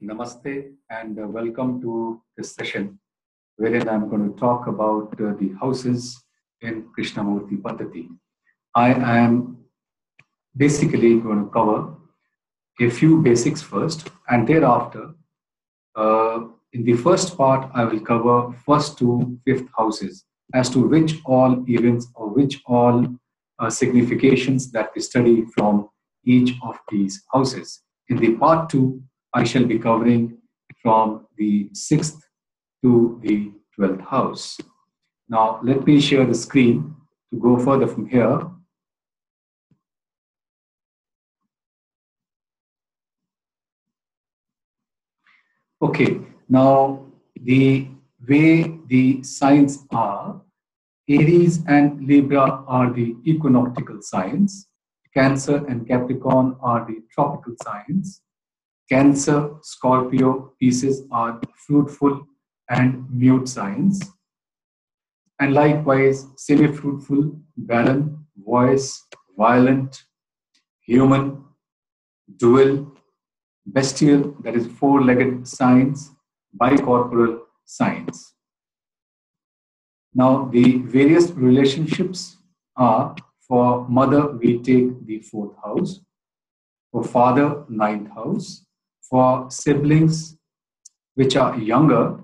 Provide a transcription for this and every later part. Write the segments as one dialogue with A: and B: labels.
A: Namaste and welcome to this session wherein I'm going to talk about the houses in Krishnamurti Padhati. I am basically going to cover a few basics first, and thereafter in the first part I will cover first to fifth houses as to which all events or which all significations that we study from each of these houses. In the part 2, I shall be covering from the 6th to the 12th house. Now, let me share the screen to go further from here. Okay, now the way the signs are, Aries and Libra are the equinoctial signs. Cancer and Capricorn are the tropical signs. Cancer, Scorpio, Pisces are fruitful and mute signs. And likewise, semi-fruitful, barren, voice, violent, human, dual, bestial, that is four-legged signs, bicorporal signs. Now, the various relationships are: for mother, we take the 4th house. For father, 9th house. For siblings, which are younger,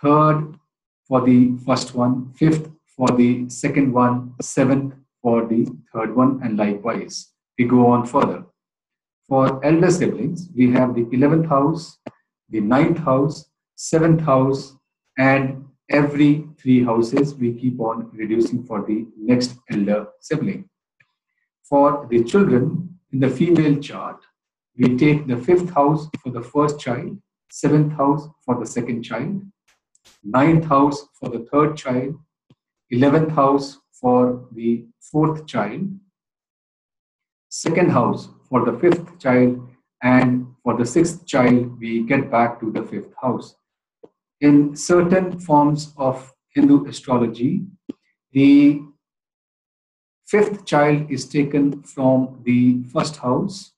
A: 3rd for the first one, 5th for the second one, 7th for the third one, and likewise. We go on further. For elder siblings, we have the 11th house, the 9th house, 7th house, and every 3 houses we keep on reducing for the next elder sibling. For the children in the female chart, we take the 5th house for the first child, 7th house for the second child, 9th house for the third child, 11th house for the 4th child, 2nd house for the 5th child, and for the 6th child, we get back to the 5th house. In certain forms of Hindu astrology, the 5th child is taken from the 1st house,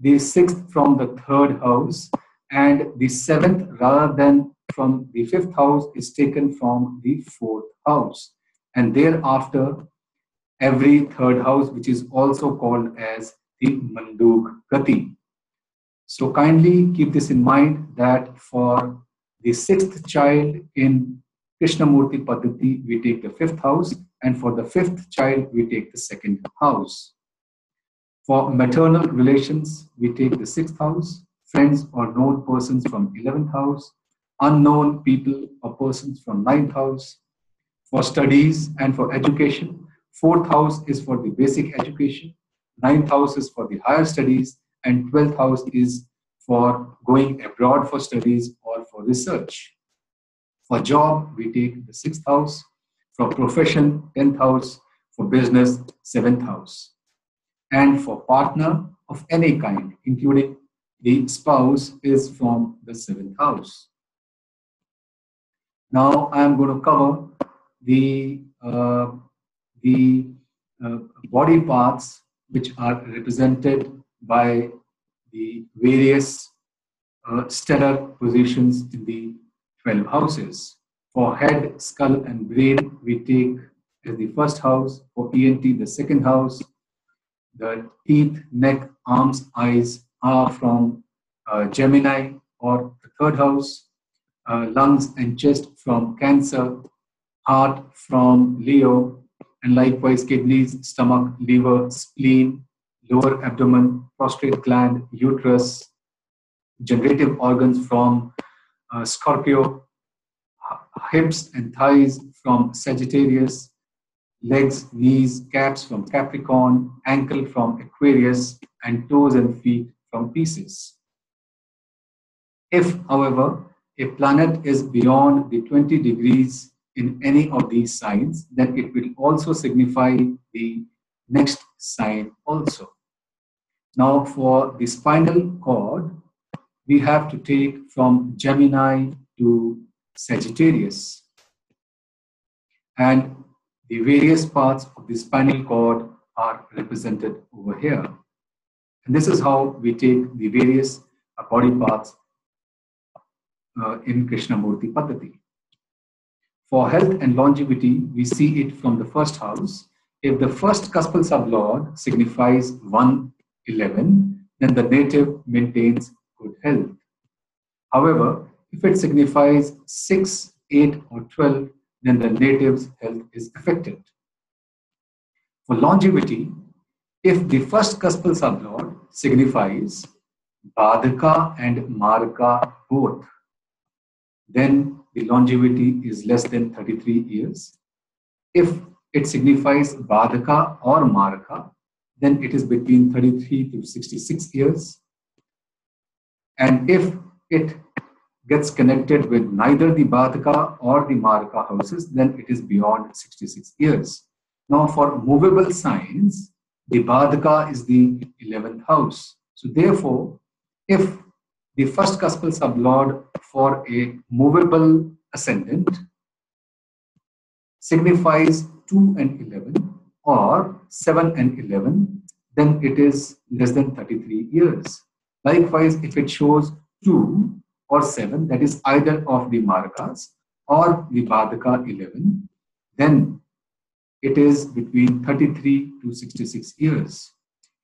A: the 6th from the 3rd house, and the 7th rather than from the 5th house is taken from the 4th house. And thereafter, every 3rd house, which is also called as the Manduk Gati. So kindly keep this in mind that for the 6th child in Krishnamurti Padhati, we take the 5th house, and for the 5th child, we take the 2nd house. For maternal relations, we take the 6th house, friends or known persons from 11th house, unknown people or persons from 9th house. For studies and for education, 4th house is for the basic education, 9th house is for the higher studies, and 12th house is for going abroad for studies or for research. For job, we take the 6th house. For profession, 10th house. For business, 7th house. And for partner of any kind, including the spouse, is from the 7th house. Now I am going to cover the body parts which are represented by the various stellar positions in the 12 houses. For head, skull, and brain, we take as the 1st house. For ENT, the 2nd house. The teeth, neck, arms, eyes are from Gemini or the 3rd house. Lungs and chest from Cancer. Heart from Leo, and likewise kidneys, stomach, liver, spleen, lower abdomen, prostate gland, uterus, generative organs from Scorpio, hips and thighs from Sagittarius, legs, knees, calves from Capricorn, ankle from Aquarius, and toes and feet from Pisces. If, however, a planet is beyond the 20 degrees in any of these signs, then it will also signify the next sign also. Now, for the spinal cord, we have to take from Gemini to Sagittarius. And the various parts of the spinal cord are represented over here. And this is how we take the various body parts in Krishnamurti Padhati. For health and longevity, we see it from the first house. If the first cuspal sublord signifies 111, then the native maintains good health. However, if it signifies 6, 8, or 12, then the native's health is affected. For longevity, if the first cuspal sublord signifies Badhaka and Maraka both, then the longevity is less than 33 years. If it signifies Badhaka or Maraka, then it is between 33 to 66 years. And if it gets connected with neither the Badhaka or the Maraka houses, then it is beyond 66 years. Now, for movable signs, the Badhaka is the 11th house. So therefore, if the first cuspal sublord for a movable ascendant signifies 2 and 11 or 7 and 11, then it is less than 33 years. Likewise, if it shows 2 or 7, that is either of the Marakas or the Badhaka 11, then it is between 33 to 66 years.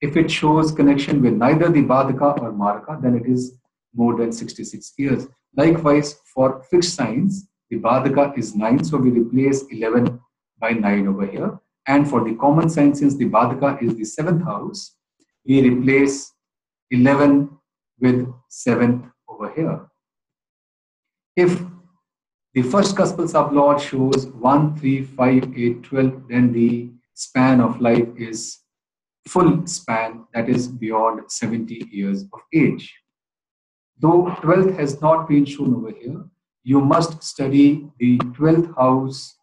A: If it shows connection with neither the Badhaka or Maraka, then it is more than 66 years. Likewise, for fixed signs, the Badhaka is 9, so we replace 11 by 9 over here. And for the common sign, since the Badhaka is the 7th house, we replace 11 with 7th over here. If the first cuspal sublord shows 1, 3, 5, 8, 12, then the span of life is full span, that is beyond 70 years of age. Though 12th has not been shown over here, you must study the 12th house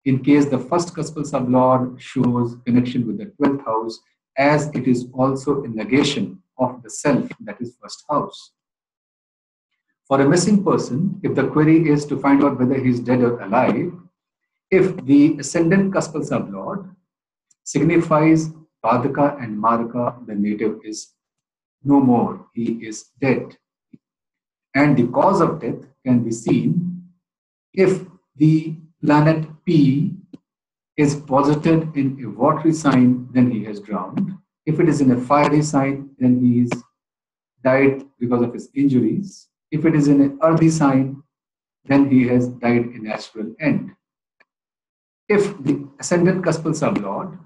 A: in case the first cuspal sublord shows connection with the 12th house, as it is also a negation of the self, that is first house. For a missing person, if the query is to find out whether he is dead or alive, if the ascendant cuspal sublord signifies Badhaka and Maraka, the native is no more, he is dead. And the cause of death can be seen if the planet P is posited in a watery sign, then he has drowned. If it is in a fiery sign, then he is died because of his injuries. If it is in an earthy sign, then he has died a natural end. If the ascendant cuspal sublord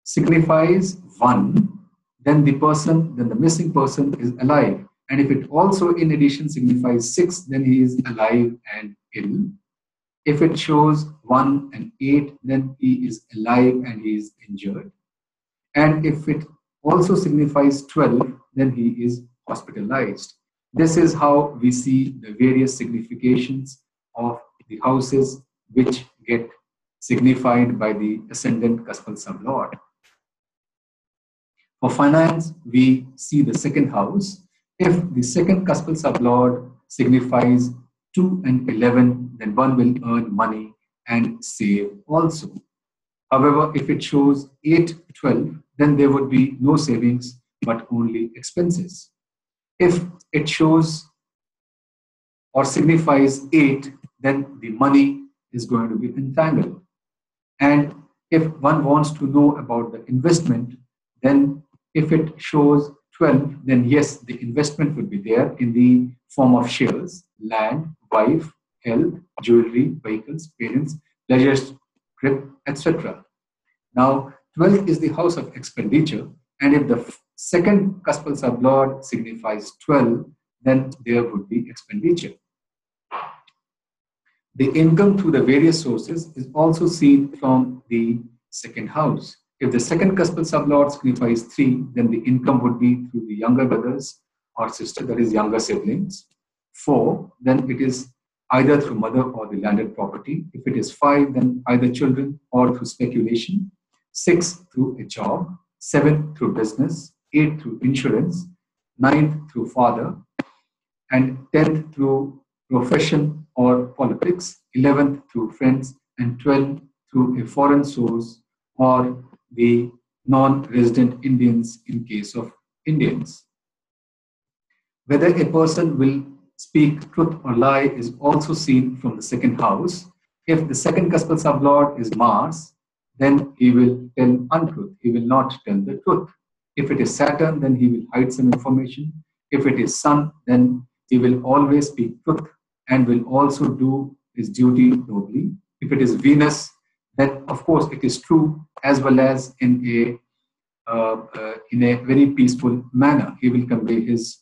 A: signifies 1, then the missing person is alive. And if it also in addition signifies 6, then he is alive and ill. If it shows 1 and 8, then he is alive and he is injured. And if it also signifies 12, then he is hospitalized. This is how we see the various significations of the houses which get signified by the ascendant cuspal sublord. For finance, we see the second house. If the second cuspal sublord signifies 2 and 11, then one will earn money and save also. However, if it shows 8, 12, then there would be no savings but only expenses. If it shows or signifies 8, then the money is going to be entangled. And if one wants to know about the investment, then if it shows 12, then yes, the investment would be there in the form of shares, land, wife, health, jewelry, vehicles, parents, pleasures, trip, etc. Now, 12th is the house of expenditure, and if the second cuspal sublord signifies 12, then there would be expenditure. The income through the various sources is also seen from the second house. If the second cuspal sublord signifies 3, then the income would be through the younger brothers or sister, that is younger siblings. 4, then it is either through mother or the landed property. If it is 5, then either children or through speculation. 6, through a job. 7, through business. 8, through insurance. 9, through father. And 10th, through profession or politics. 11th, through friends. And 12th, through a foreign source or the non-resident Indians in case of Indians. Whether a person will speak truth or lie is also seen from the second house. If the second cuspal sublord is Mars, then he will tell untruth. He will not tell the truth. If it is Saturn, then he will hide some information. If it is Sun, then he will always speak truth and will also do his duty nobly. If it is Venus, then of course it is true as well as in a very peaceful manner. He will convey his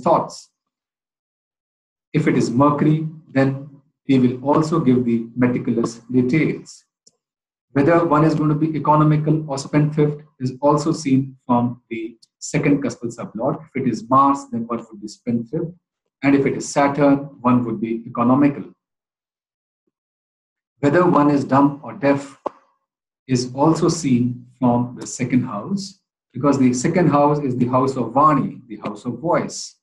A: thoughts. If it is Mercury, then he will also give the meticulous details. Whether one is going to be economical or spendthrift is also seen from the second cuspal sublord. If it is Mars, then one would be spendthrift. And if it is Saturn, one would be economical. Whether one is dumb or deaf is also seen from the second house, because the second house is the house of Vani, the house of voice.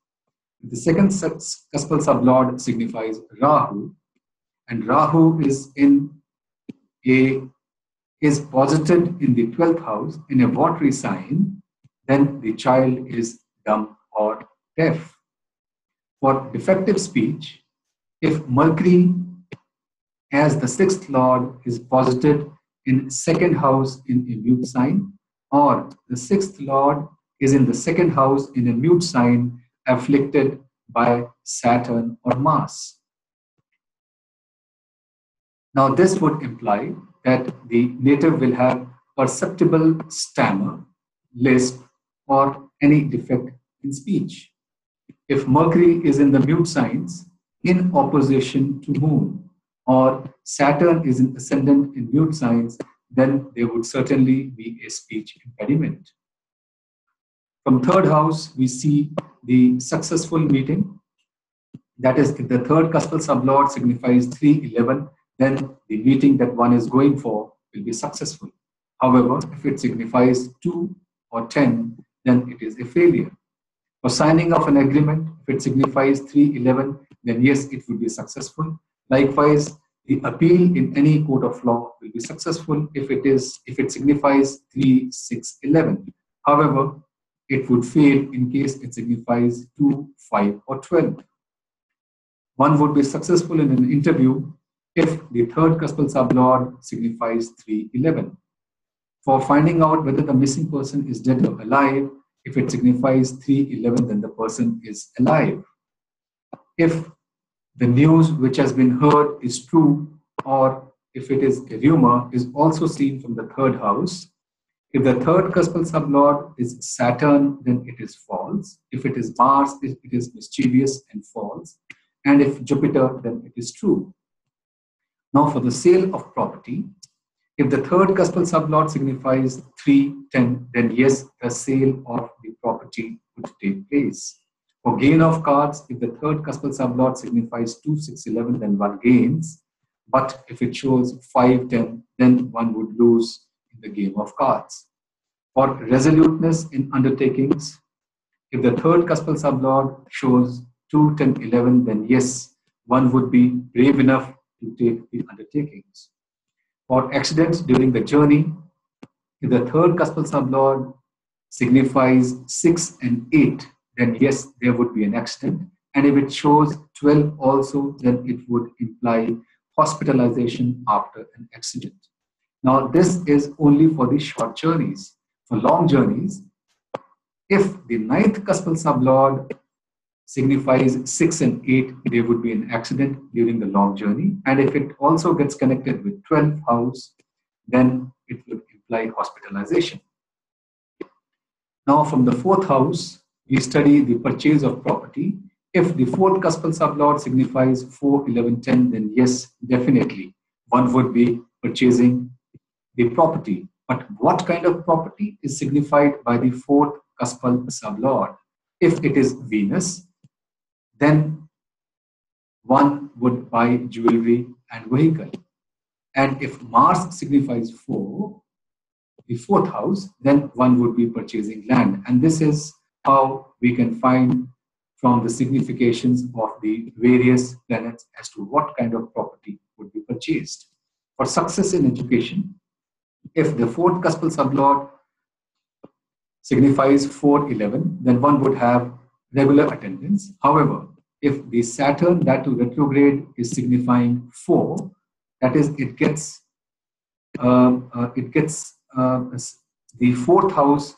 A: The second cuspal sublord signifies Rahu, and Rahu is posited in the 12th house in a watery sign, then the child is dumb or deaf. For defective speech, if Mercury as the 6th lord is posited in second house in a mute sign, or the 6th lord is in the second house in a mute sign afflicted by Saturn or Mars. Now this would imply that the native will have perceptible stammer, lisp, or any defect in speech. If Mercury is in the mute signs in opposition to Moon, or Saturn is in ascendant in mute signs, then there would certainly be a speech impediment. From third house, we see the successful meeting. That is, if the third cuspal sublord signifies 311, then the meeting that one is going for will be successful. However, if it signifies 2 or 10, then it is a failure. For signing of an agreement, if it signifies 311, then yes, it will be successful. Likewise, the appeal in any court of law will be successful if it signifies 3, 6, 11. However, it would fail in case it signifies 2, 5, or 12. One would be successful in an interview if the third cuspal sublord signifies 3, 11. For finding out whether the missing person is dead or alive, if it signifies 3, 11, then the person is alive. If the news which has been heard is true, or if it is a rumor, is also seen from the third house. If the third cuspal sublord is Saturn, then it is false. If it is Mars, it is mischievous and false. And if Jupiter, then it is true. Now for the sale of property, if the third cuspal sublord signifies 3, 10, then yes, the sale of the property would take place. For gain of cards, if the third cuspal sublord signifies 2, 6, 11, then one gains. But if it shows 5, 10, then one would lose in the game of cards. For resoluteness in undertakings, if the third cuspal sublord shows 2, 10, 11, then yes, one would be brave enough to take the undertakings. For accidents during the journey, if the third cuspal sublord signifies 6 and 8, then yes, there would be an accident. And if it shows 12 also, then it would imply hospitalization after an accident. Now, this is only for the short journeys. For long journeys, if the ninth cuspal sublord signifies 6 and 8, there would be an accident during the long journey. And if it also gets connected with 12th house, then it would imply hospitalization. Now, from the 4th house, we study the purchase of property. If the 4th cuspal sublord signifies 4, 11, 10, then yes, definitely, one would be purchasing the property. But what kind of property is signified by the 4th cuspal sublord? If it is Venus, then one would buy jewelry and vehicle. And if Mars signifies 4, the 4th house, then one would be purchasing land. And this is how we can find from the significations of the various planets as to what kind of property would be purchased. For success in education, if the 4th cuspal sublord signifies 4, 11, then one would have regular attendance. However, if the Saturn that to retrograde is signifying 4, that is, the fourth house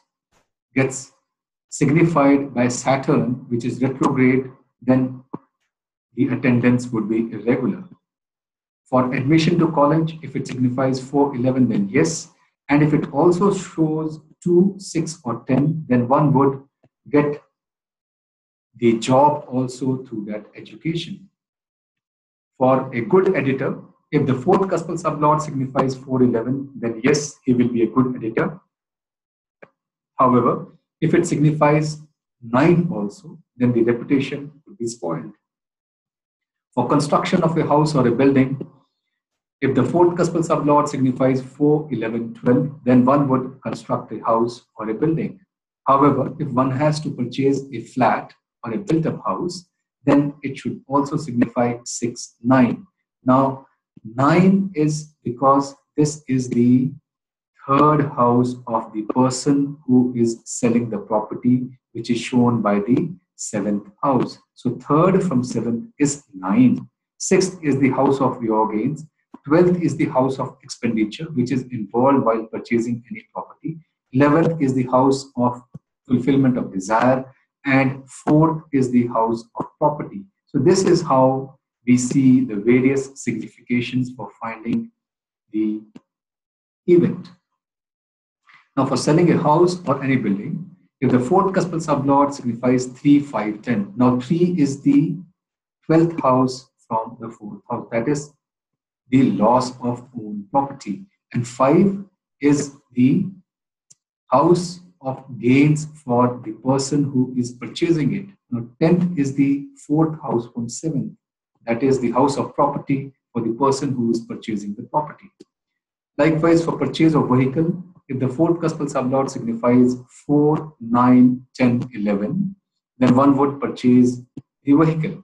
A: gets signified by Saturn, which is retrograde, then the attendance would be irregular. For admission to college, if it signifies 4, 11, then yes. And if it also shows 2, 6, or 10, then one would get the job also through that education. For a good editor, if the fourth cuspal sublord signifies 4, 11, then yes, he will be a good editor. However, if it signifies 9 also, then the reputation would be spoiled. For construction of a house or a building, if the fourth cuspal sublord signifies 4, 11, 12, then one would construct a house or a building. However, if one has to purchase a flat or a built-up house, then it should also signify 6, 9. Now, 9 is because this is the third house of the person who is selling the property, which is shown by the 7th house. So third from 7th is 9. 6th is the house of your gains. 12th is the house of expenditure, which is involved while purchasing any property. 11th is the house of fulfillment of desire. And 4th is the house of property. So this is how we see the various significations for finding the event. Now, for selling a house or any building, if the fourth cuspal sublord signifies 3, 5, 10. Now, 3 is the 12th house from the 4th house. That is the loss of own property. And 5 is the house of gains for the person who is purchasing it. Now, 10th is the 4th house from 7th. That is the house of property for the person who is purchasing the property. Likewise, for purchase of vehicle, if the fourth cuspal sublord signifies 4, 9, 10, 11, then one would purchase the vehicle.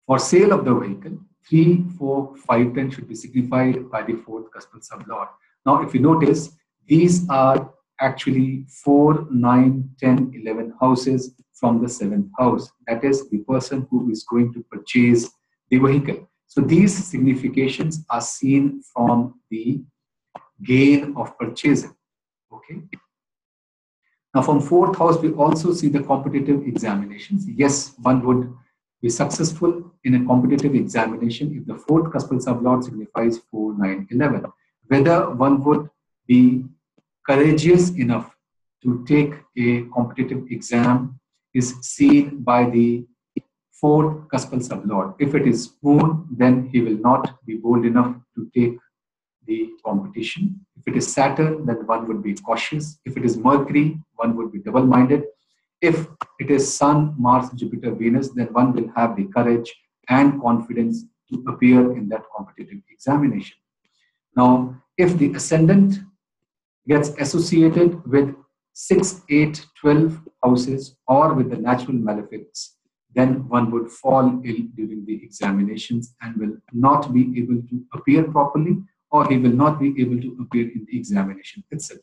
A: For sale of the vehicle, 3, 4, 5, 10 should be signified by the fourth cuspal sublord. Now, if you notice, these are actually 4, 9, 10, 11 houses from the 7th house. That is the person who is going to purchase the vehicle. So these significations are seen from the gain of purchasing. Okay. Now, from 4th house, we also see the competitive examinations. Yes, one would be successful in a competitive examination if the fourth cuspal sublord signifies 4, 9, 11. Whether one would be courageous enough to take a competitive exam is seen by the fourth cuspal sublord. If it is Moon, then he will not be bold enough to take the competition. If it is Saturn, then one would be cautious. If it is Mercury, one would be double-minded. If it is Sun, Mars, Jupiter, Venus, then one will have the courage and confidence to appear in that competitive examination. Now, if the ascendant gets associated with 6, 8, 12 houses or with the natural malefics, then one would fall ill during the examinations and will not be able to appear properly, or he will not be able to appear in the examination itself.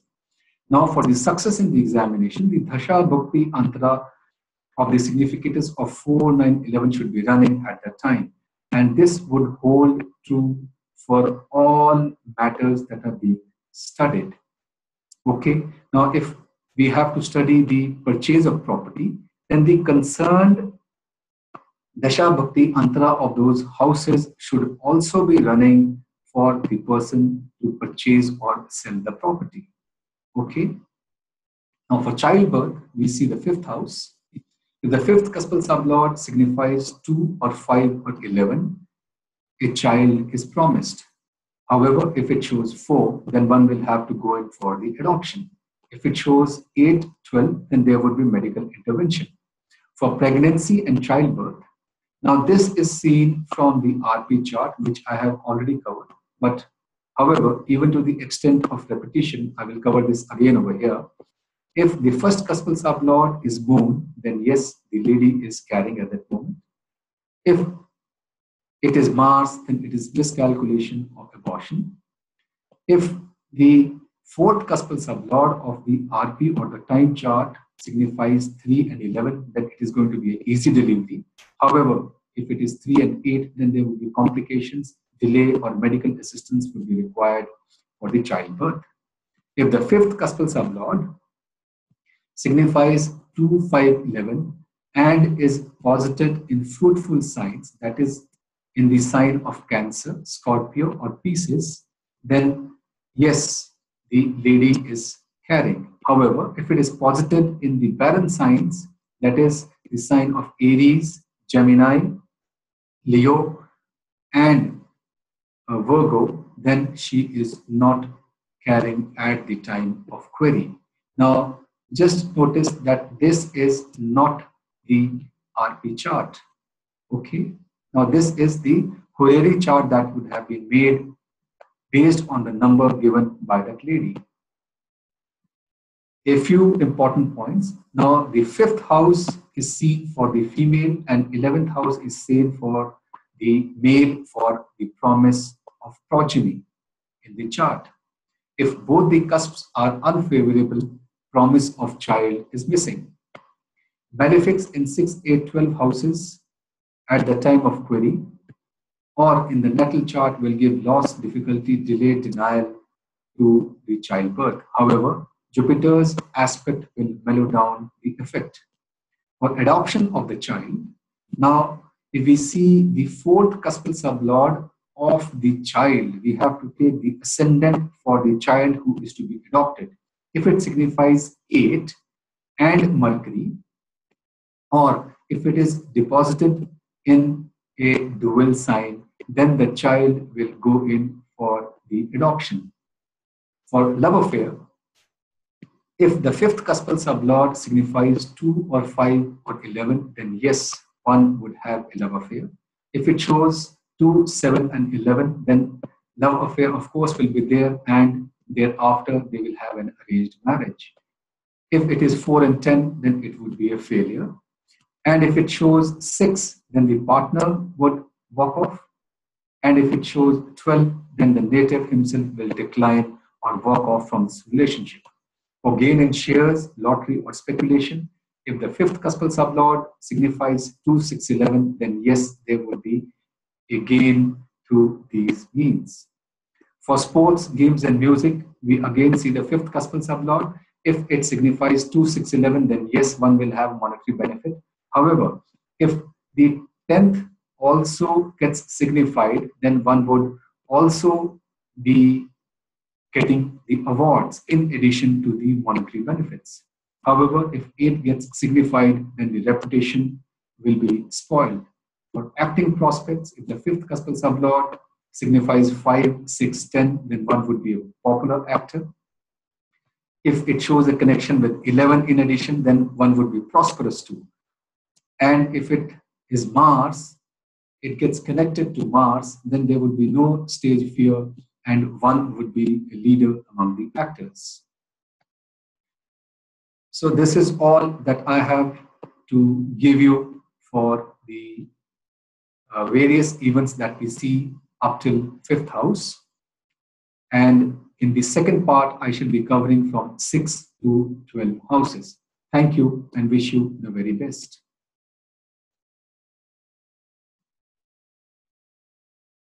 A: Now, for the success in the examination, the Dasha Bhakti Antara of the significators of 4, 9, 11 should be running at that time. And this would hold true for all matters that are being studied. Okay. Now, if we have to study the purchase of property, then the concerned Dasha Bhakti Antara of those houses should also be running for the person to purchase or sell the property. Okay. Now, for childbirth, we see the 5th house. If the 5th cuspal sublord signifies 2 or 5 or 11, a child is promised. However, if it shows 4, then one will have to go in for the adoption. If it shows 8, 12, then there would be medical intervention. For pregnancy and childbirth, now this is seen from the RP chart, which I have already covered. But however, even to the extent of repetition, I will cover this again over here. If the first cuspal sublord is Moon, then yes, the lady is carrying at that moment. If it is Mars, then it is miscalculation or abortion. If the fourth cuspal sublord of the RP or the time chart signifies 3 and 11, then it is going to be an easy delivery. However, if it is 3 and 8, then there will be complications, delay, or medical assistance will be required for the childbirth. If the fifth cuspal sublord signifies 2, 5, 11 and is posited in fruitful signs, that is in the sign of Cancer, Scorpio, or Pisces, then yes, the lady is carrying. However, if it is posited in the barren signs, that is the sign of Aries, Gemini, Leo, and Virgo, then she is not carrying at the time of query. Now, just notice that this is not the RP chart. Okay. Now, this is the Horary chart that would have been made based on the number given by that lady. A few important points. Now, the fifth house is seen for the female and 11th house is seen for the male for the promise of progeny in the chart. If both the cusps are unfavorable, promise of child is missing. Malefics in 6, 8, 12 houses at the time of query or in the natal chart will give loss, difficulty, delay, denial to the childbirth. However, Jupiter's aspect will mellow down the effect. For adoption of the child, now if we see the fourth cuspal sublord of the child, we have to take the ascendant for the child who is to be adopted. If it signifies 8 and Mercury, or if it is deposited in a dual sign, then the child will go in for the adoption. For love affair, if the fifth cuspal sublord signifies 2 or 5 or 11, then yes, one would have a love affair. If it shows 2, 7, and 11, then love affair, of course, will be there, and thereafter they will have an arranged marriage. If it is 4 and 10, then it would be a failure. And if it shows 6, then the partner would walk off. And if it shows 12, then the native himself will decline or walk off from this relationship. For gain in shares, lottery, or speculation, if the fifth cuspal sublord signifies 2, 6, 11, then yes, there will be a gain through these means. For sports, games, and music, we again see the fifth cuspal sublord. If it signifies 2, 6, 11, then yes, one will have monetary benefit. However, if the 10th also gets signified, then one would also be getting the awards in addition to the monetary benefits. However, if 8 gets signified, then the reputation will be spoiled. For acting prospects, if the fifth cuspal sublord signifies 5, 6, 10, then one would be a popular actor. If it shows a connection with 11 in addition, then one would be prosperous too. And if it is Mars, it gets connected to Mars, then there would be no stage fear and one would be a leader among the actors. So this is all that I have to give you for the various events that we see up till 5th house. And in the second part, I shall be covering from 6 to 12 houses. Thank you and wish you the very best.